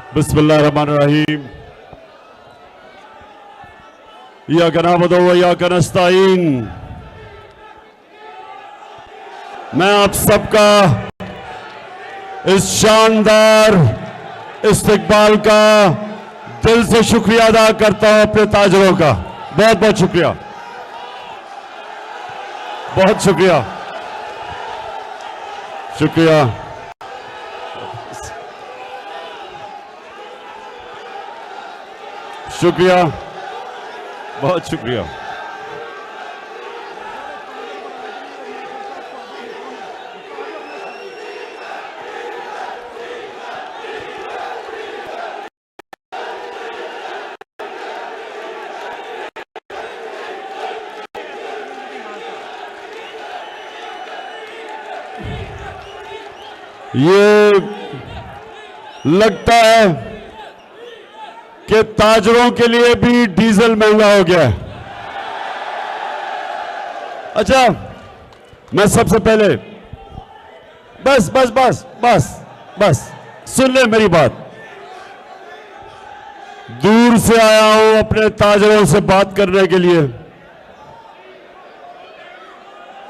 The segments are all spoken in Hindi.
बिस्मिल्लाहिर्रहमानिर्रहीम। इय्याका नअबुदु व इय्याका नस्तईन। मैं आप सबका इस शानदार इस्तकबाल का दिल से शुक्रिया अदा करता हूं अपने ताजरों का। बहुत बहुत शुक्रिया, बहुत शुक्रिया, शुक्रिया। शुक्रिया, बहुत शुक्रिया। ये लगता है कि ताजरों के लिए भी डीजल महंगा हो गया है। अच्छा, मैं सबसे पहले बस बस बस बस बस सुन ले मेरी बात। दूर से आया हूं अपने ताजरों से बात करने के लिए,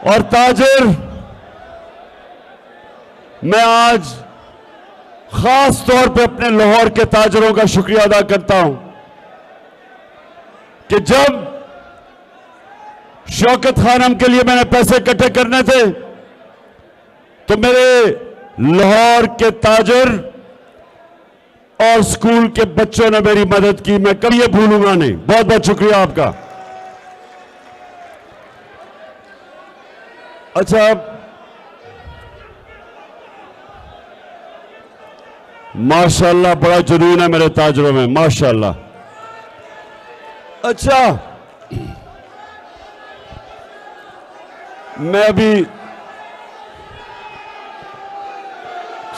और ताजर, मैं आज खास तौर पे अपने लाहौर के ताजरों का शुक्रिया अदा करता हूं कि जब शौकत खानम के लिए मैंने पैसे इकट्ठे करने थे तो मेरे लाहौर के ताजर और स्कूल के बच्चों ने मेरी मदद की। मैं कभी ये भूलूंगा नहीं। बहुत बहुत शुक्रिया आपका। अच्छा, माशाल्लाह बड़ा जुनून है मेरे ताजरों में, माशाल्लाह। अच्छा, मैं भी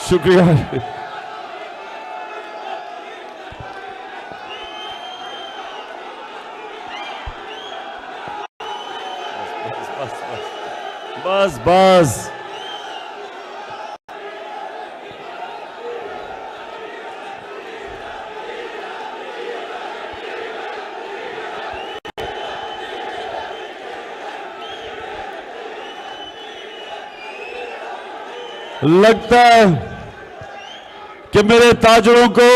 शुक्रिया। बस बस लगता है कि मेरे ताजरों को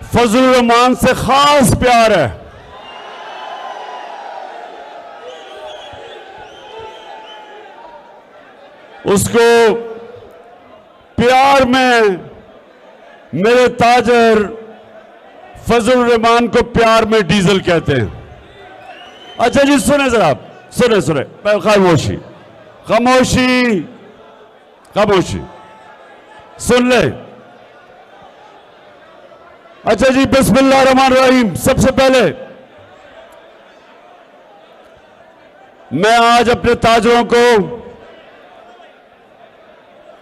फजलुर रहमान से खास प्यार है। उसको प्यार में मेरे ताजर फजलुर रहमान को प्यार में डीजल कहते हैं। अच्छा जी, सुने जरा, सुने सुने, खामोशी खामोशी खामोशी, सुन ले। अच्छा जी, बिस्मिल्लाहिर्रहमानिर्रहीम। सबसे पहले मैं आज अपने ताजरों को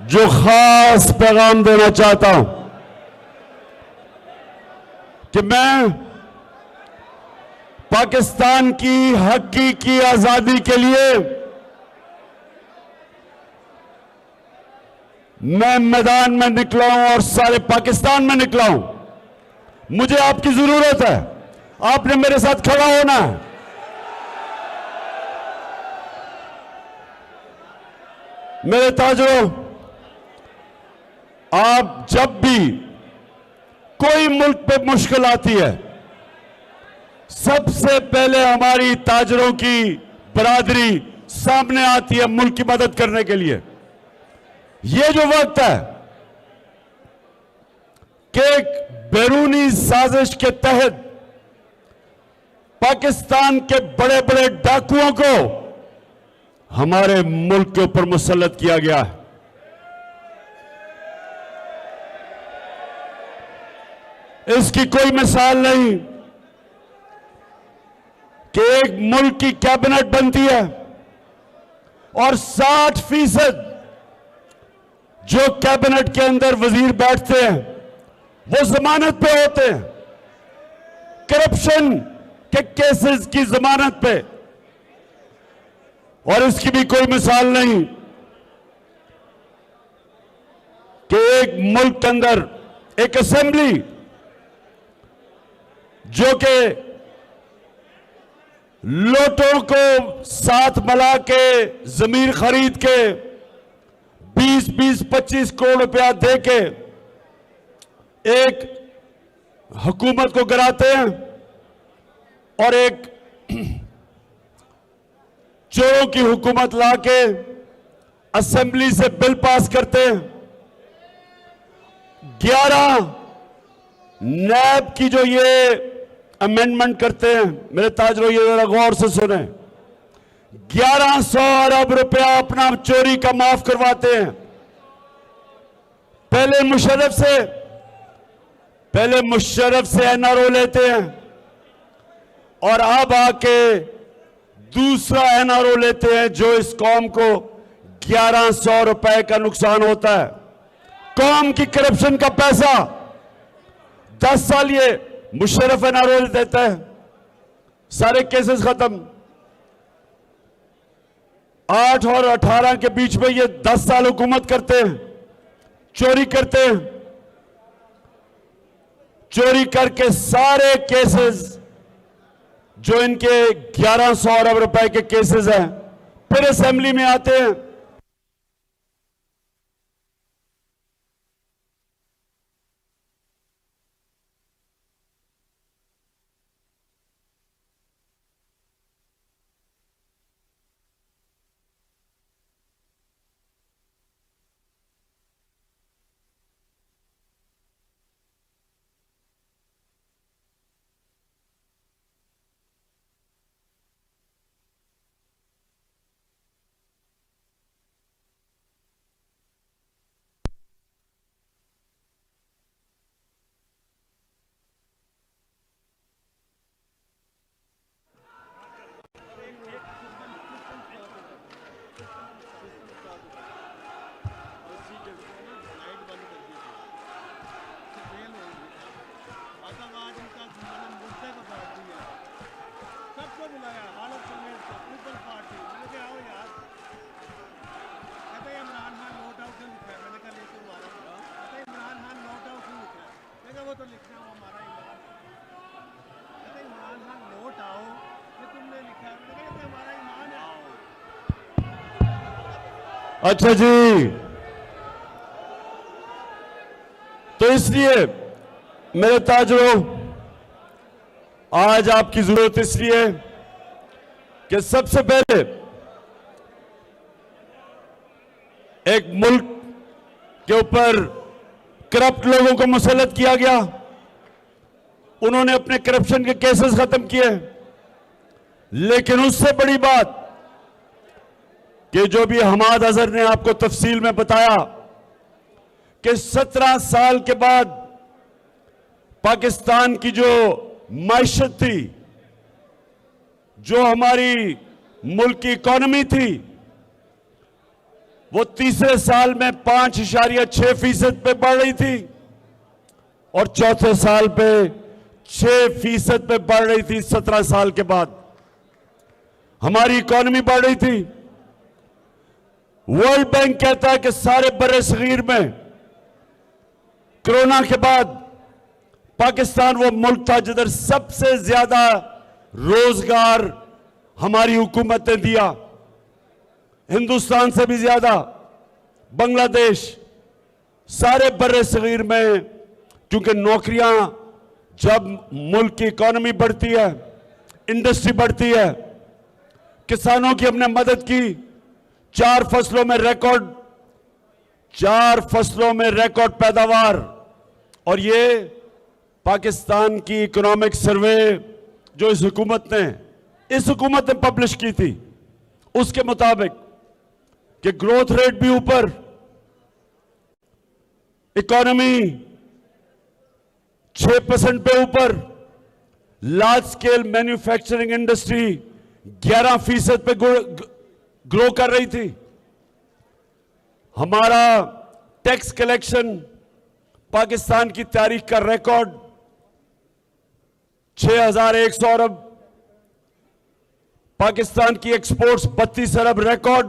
जो खास पैगाम देना चाहता हूं कि मैं पाकिस्तान की हकीकी आजादी के लिए मैं मैदान में निकला हूं और सारे पाकिस्तान में निकला हूं। मुझे आपकी जरूरत है, आपने मेरे साथ खड़ा होना है। मेरे ताजरों, आप जब भी कोई मुल्क पे मुश्किल आती है, सबसे पहले हमारी ताजरों की बरादरी सामने आती है मुल्क की मदद करने के लिए। ये जो वक्त है कि एक बैरूनी साजिश के तहत पाकिस्तान के बड़े बड़े डाकुओं को हमारे मुल्क के ऊपर मुसल्लत किया गया है। इसकी कोई मिसाल नहीं कि एक मुल्क की कैबिनेट बनती है और 60% जो कैबिनेट के अंदर वजीर बैठते हैं वो जमानत पे होते हैं, करप्शन के केसेस की जमानत पे। और इसकी भी कोई मिसाल नहीं कि एक मुल्क के अंदर एक असेंबली जो कि लोटों को साथ मिला के जमीन खरीद के 20-25 करोड़ रुपया दे के एक हुकूमत को गिराते हैं और एक चोरों की हुकूमत लाके असेंबली से बिल पास करते हैं। 11 नैब की जो ये अमेंडमेंट करते हैं, मेरे ताजरों ये जरा गौर से सुने, 1100 अरब रुपया अपना चोरी का माफ करवाते हैं। पहले मुशर्रफ से एनआरओ लेते हैं और अब आके दूसरा एनआरओ लेते हैं जो इस कौम को 1100 रुपए का नुकसान होता है। कौम की करप्शन का पैसा 10 साल ये मुशर्रफ एनआरओ देता है, सारे केसेस खत्म। 8 और 18 के बीच में ये 10 साल हुकूमत करते हैं, चोरी करते हैं। चोरी करके सारे केसेस जो इनके 1100 अरब रुपए के केसेस हैं फिर असेंबली में आते हैं। अच्छा जी, तो इसलिए मेरे ताजरों आज आपकी जरूरत इसलिए कि सबसे पहले एक मुल्क के ऊपर करप्ट लोगों को मुसल्लत किया गया, उन्होंने अपने करप्शन के केसेस खत्म किए। लेकिन उससे बड़ी बात कि जो भी हमाद अजहर ने आपको तफसील में बताया कि 17 साल के बाद पाकिस्तान की जो मायशत थी, जो हमारी मुल्क की इकॉनमी थी, वो तीसरे साल में 5.6% पे बढ़ रही थी और चौथे साल पे 6% पे बढ़ रही थी। 17 साल के बाद हमारी इकॉनमी बढ़ रही थी। वर्ल्ड बैंक कहता है कि सारे बड़े सगीर में कोरोना के बाद पाकिस्तान वो मुल्क था जिधर सबसे ज्यादा रोजगार हमारी हुकूमत ने दिया, हिंदुस्तान से भी ज्यादा। बांग्लादेश, सारे बड़े सगीर में, क्योंकि नौकरियां, जब मुल्क की इकॉनमी बढ़ती है, इंडस्ट्री बढ़ती है, किसानों की हमने मदद की। 4 फसलों में रिकॉर्ड पैदावार। और ये पाकिस्तान की इकोनॉमिक सर्वे जो इस हुकूमत ने पब्लिश की थी, उसके मुताबिक कि ग्रोथ रेट भी ऊपर, इकोनॉमी 6% पे ऊपर, लार्ज स्केल मैन्युफैक्चरिंग इंडस्ट्री 11% पे ग्रो कर रही थी। हमारा टैक्स कलेक्शन पाकिस्तान की तारीख का रिकॉर्ड 6,100 अरब, पाकिस्तान की एक्सपोर्ट्स 32 अरब रिकॉर्ड।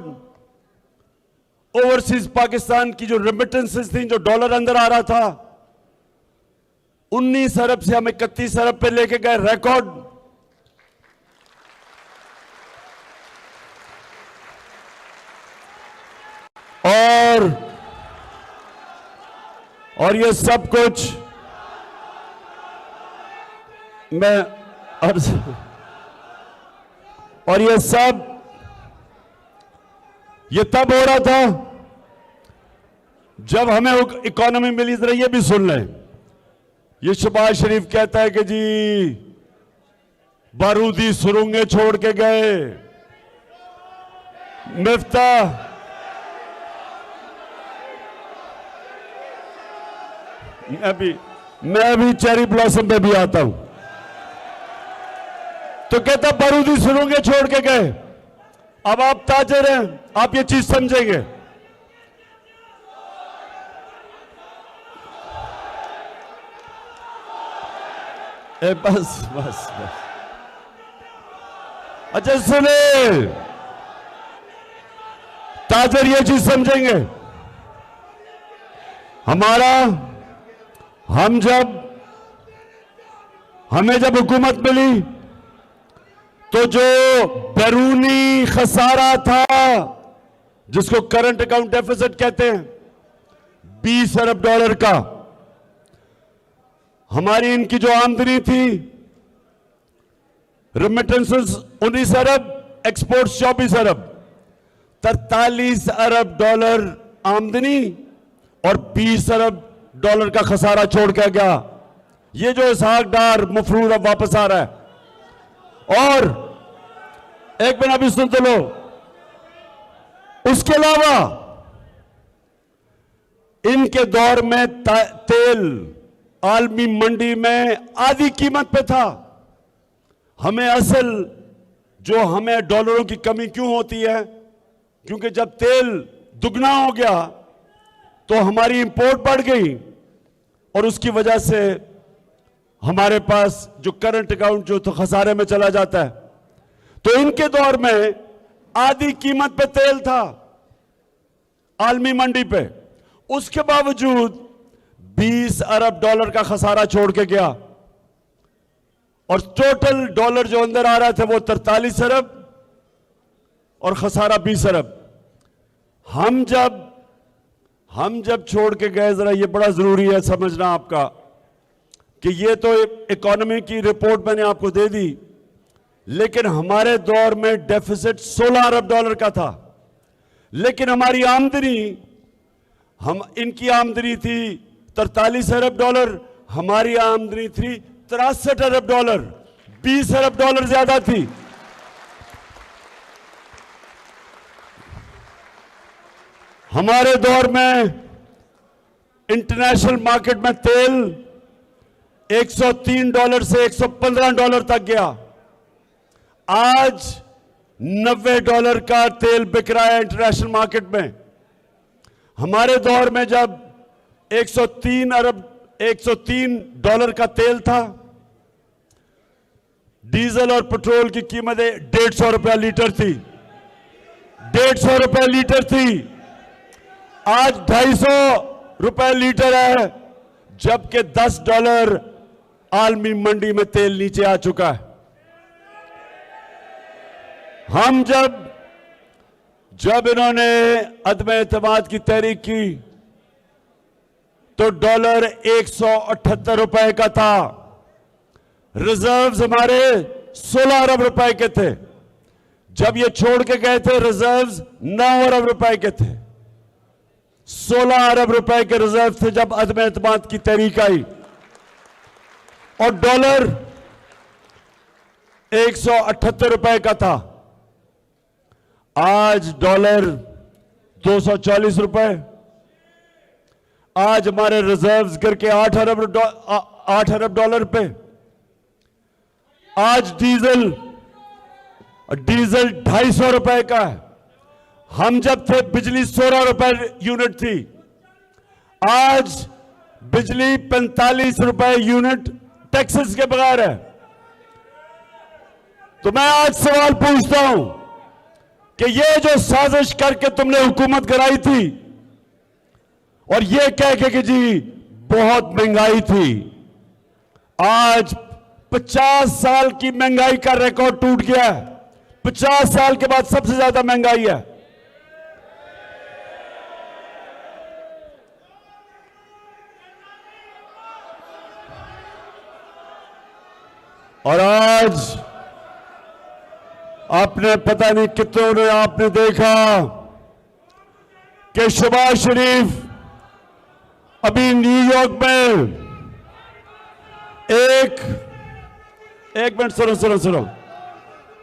ओवरसीज पाकिस्तान की जो रेमिटेंसेस थी, जो डॉलर अंदर आ रहा था, 19 अरब से हम 31 अरब पे लेके गए, रिकॉर्ड। और ये सब कुछ ये तब हो रहा था जब हमें इकोनॉमी मिली। जरा ये भी सुन लें, ये शहबाज शरीफ कहता है कि जी बारूदी सुरंगें छोड़ के गए, मिफ्ता मैं भी चेरी ब्लॉसम पे भी आता हूं, तो कहता बारूदी सुरंगें छोड़ के गए। अब आप ताजर हैं, आप ये चीज समझेंगे। बस बस बस, अच्छा सुने, ताजर ये चीज समझेंगे। हमें जब हुकूमत मिली तो जो बैरूनी खसारा था, जिसको करंट अकाउंट डेफिसिट कहते हैं, 20 अरब डॉलर का, हमारी इनकी जो आमदनी थी, रेमिटेंसेस 19 अरब, एक्सपोर्ट्स 24 अरब, 43 अरब डॉलर आमदनी और 20 अरब डॉलर का खसारा छोड़ के गया। ये जो इसहाक डार मफरूज अब वापस आ रहा है। और एक मिनट अभी सुन तो लो, उसके अलावा इनके दौर में तेल आलमी मंडी में आधी कीमत पे था। हमें डॉलरों की कमी क्यों होती है? क्योंकि जब तेल दुगना हो गया तो हमारी इंपोर्ट बढ़ गई और उसकी वजह से हमारे पास जो करंट अकाउंट जो तो खसारे में चला जाता है। तो इनके दौर में आधी कीमत पे तेल था आलमी मंडी पे, उसके बावजूद 20 अरब डॉलर का खसारा छोड़ के गया और टोटल डॉलर जो अंदर आ रहा था वो 43 अरब और खसारा 20 अरब। हम जब छोड़ के गए, जरा ये बड़ा जरूरी है समझना आपका कि ये तो इकोनॉमी की रिपोर्ट मैंने आपको दे दी, लेकिन हमारे दौर में डेफिसिट 16 अरब डॉलर का था, लेकिन हमारी आमदनी, इनकी आमदनी थी 43 अरब डॉलर, हमारी आमदनी थी 63 अरब डॉलर, 20 अरब डॉलर ज्यादा थी। हमारे दौर में इंटरनेशनल मार्केट में तेल 103 डॉलर से 115 डॉलर तक गया। आज 90 डॉलर का तेल बिक रहा है इंटरनेशनल मार्केट में। हमारे दौर में जब 103 डॉलर का तेल था, डीजल और पेट्रोल की कीमत 150 रुपया लीटर थी, 150 रुपया लीटर थी। आज 250 रुपए लीटर है, जबकि 10 डॉलर आलमी मंडी में तेल नीचे आ चुका है। हम जब इन्होंने अदम एतमाद की तहरीक की तो डॉलर 178 रुपए का था, रिजर्व्स हमारे 16 अरब रुपए के थे। जब ये छोड़ के गए थे रिजर्व्स 9 अरब रुपए के थे। 16 अरब रुपए के रिजर्व थे जब अदम एतमाद की तहरीक आई, और डॉलर 178 रुपए का था। आज डॉलर 240 रुपए। आज हमारे रिजर्व्स गिर के 8 अरब डॉलर पे। आज डीजल 250 रुपए का है। हम जब थे बिजली 16 रुपए यूनिट थी, आज बिजली 45 रुपए यूनिट टैक्सेस के बगैर है। तो मैं आज सवाल पूछता हूं कि ये जो साजिश करके तुमने हुकूमत कराई थी और ये कह के कि जी बहुत महंगाई थी, आज 50 साल की महंगाई का रिकॉर्ड टूट गया है। 50 साल के बाद सबसे ज्यादा महंगाई है। और आज आपने पता नहीं कितनों ने आपने देखा कि शहबाज शरीफ अभी न्यूयॉर्क में एक मिनट सुनो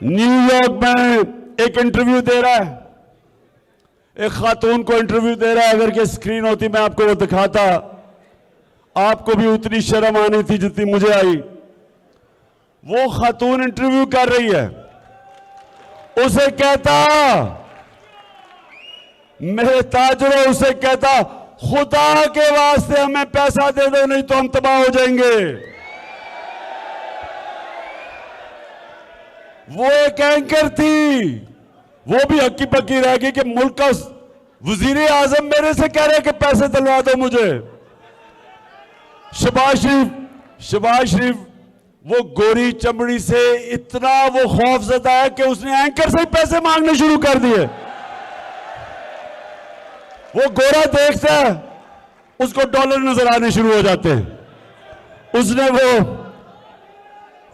न्यूयॉर्क में एक इंटरव्यू दे रहा है, एक खातून को इंटरव्यू दे रहा है। अगर के स्क्रीन होती मैं आपको वो दिखाता, आपको भी उतनी शर्म आनी थी जितनी मुझे आई। वो खातून इंटरव्यू कर रही है, उसे कहता, मेरे ताजरों, उसे कहता खुदा के वास्ते हमें पैसा दे दो नहीं तो हम तबाह हो जाएंगे। वो एक एंकर थी, वो भी हक्की पक्की रह गई कि मुल्क का वजीर आजम मेरे से कह रहे कि पैसे दिलवा दो मुझे। शहबाज शरीफ वो गोरी चमड़ी से इतना वो खौफजदा है कि उसने एंकर से ही पैसे मांगने शुरू कर दिए। वो गोरा देखता है, उसको डॉलर नजर आने शुरू हो जाते हैं। उसने वो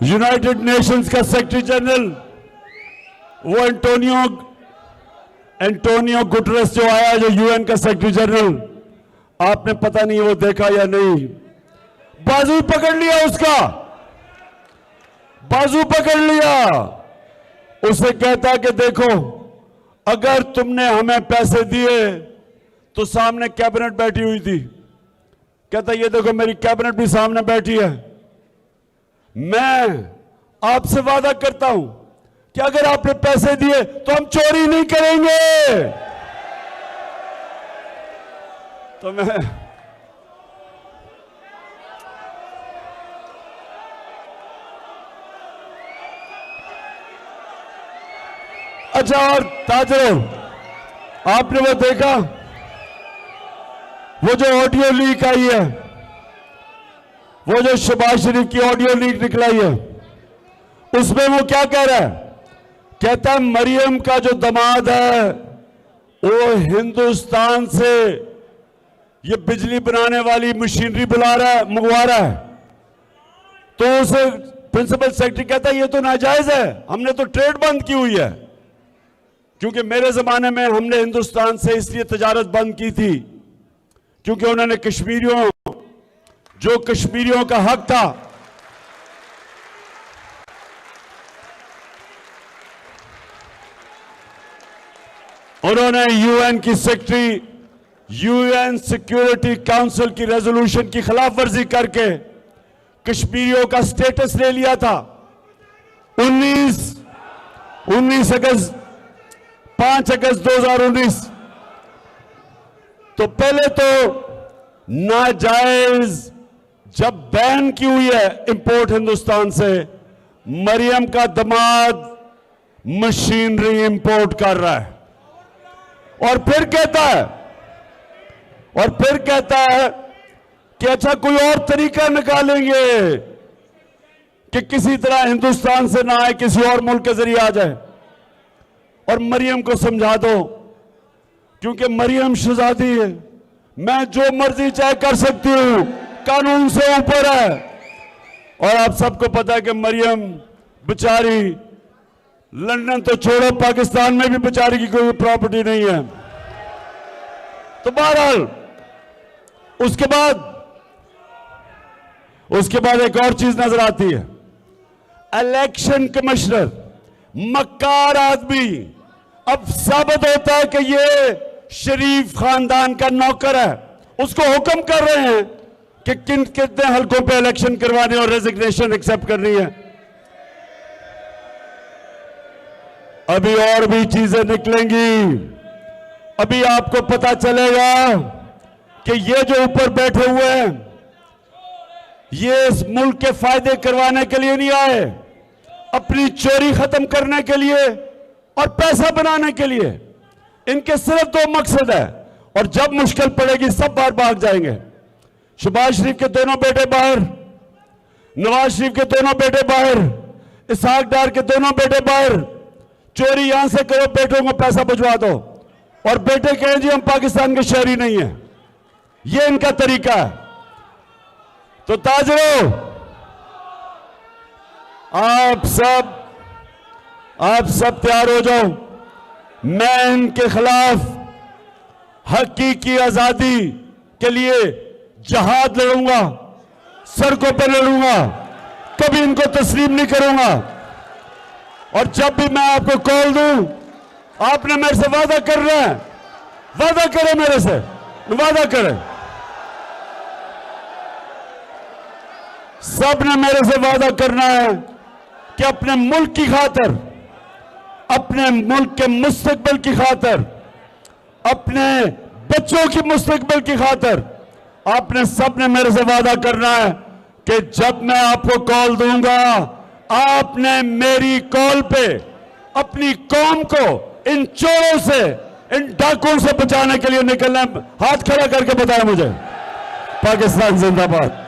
यूनाइटेड नेशंस का सेक्रेटरी जनरल वो एंटोनियो गुटरेस जो आया, जो यूएन का सेक्रेटरी जनरल, आपने पता नहीं वो देखा या नहीं, बाजू पकड़ लिया, उसका बाजू पकड़ लिया। उसे कहता कि देखो अगर तुमने हमें पैसे दिए, तो सामने कैबिनेट बैठी हुई थी, कहता ये देखो मेरी कैबिनेट भी सामने बैठी है, मैं आपसे वादा करता हूं कि अगर आपने पैसे दिए तो हम चोरी नहीं करेंगे। तो मैं अच्छा, और ताजरों, आपने वो देखा वो जो ऑडियो लीक आई है, वो जो शहबाज शरीफ की ऑडियो लीक निकलाई है, उसमें वो क्या कह रहा है? कहता है मरियम का जो दामाद है वो हिंदुस्तान से ये बिजली बनाने वाली मशीनरी मंगवा रहा है। तो उसे प्रिंसिपल सेक्रेटरी कहता है ये तो नाजायज है, हमने तो ट्रेड बंद की हुई है। क्योंकि मेरे जमाने में हमने हिंदुस्तान से इसलिए तजारत बंद की थी क्योंकि उन्होंने कश्मीरियों का हक था, उन्होंने यूएन की सेक्रेटरी, यूएन सिक्योरिटी काउंसिल की रेजोल्यूशन की खिलाफ वर्जी करके कश्मीरियों का स्टेटस ले लिया था। 5 अगस्त 2019। तो पहले तो नाजायज जब बैन की हुई है इंपोर्ट हिंदुस्तान से, मरियम का दामाद मशीनरी इंपोर्ट कर रहा है और फिर कहता है कि अच्छा कोई और तरीका निकालेंगे कि किसी तरह हिंदुस्तान से ना आए, किसी और मुल्क के जरिए आ जाए और मरियम को समझा दो, क्योंकि मरियम शहजादी है, मैं जो मर्जी चाहे कर सकती हूं, कानून से ऊपर है। और आप सबको पता है कि मरियम बेचारी, लंदन तो छोड़ो, पाकिस्तान में भी बेचारी की कोई प्रॉपर्टी नहीं है। तो बहरहाल उसके बाद एक और चीज नजर आती है। इलेक्शन कमिश्नर मक्कार आदमी अब साबित होता है कि ये शरीफ खानदान का नौकर है। उसको हुक्म कर रहे हैं कि कितने हलकों पे इलेक्शन करवाने और रेजिग्नेशन एक्सेप्ट करनी है। अभी और भी चीजें निकलेंगी। अभी आपको पता चलेगा कि ये जो ऊपर बैठे हुए हैं, ये इस मुल्क के फायदे करवाने के लिए नहीं आए, अपनी चोरी खत्म करने के लिए और पैसा बनाने के लिए। इनके सिर्फ 2 मकसद है और जब मुश्किल पड़ेगी सब बाहर भाग जाएंगे। शहबाज शरीफ के दोनों बेटे बाहर, नवाज शरीफ के दोनों बेटे बाहर, इसहाक डार के दोनों बेटे बाहर, चोरी यहां से करो, बेटों को पैसा भिजवा दो, और बेटे कहें जी हम पाकिस्तान के शहरी नहीं हैं। ये इनका तरीका है। तो ताजरों, आप सब तैयार हो जाओ। मैं इनके खिलाफ हकीकी आजादी के लिए जहाद लड़ूंगा, सड़कों पर लड़ूंगा, कभी इनको तस्लीम नहीं करूंगा। और जब भी मैं आपको कॉल दूं, आपने मेरे से वादा करना है, वादा करें मेरे से, वादा करें। सब ने मेरे से वादा करना है कि अपने मुल्क की खातिर, अपने मुल्क के मुस्तकबिल की खातिर, अपने बच्चों की मुस्तकबिल की खातिर आपने सब ने मेरे से वादा करना है कि जब मैं आपको कॉल दूंगा, आपने मेरी कॉल पे अपनी कौम को इन चोरों से, इन डाकुओं से बचाने के लिए निकलना है। हाथ खड़ा करके बताएं मुझे। पाकिस्तान जिंदाबाद।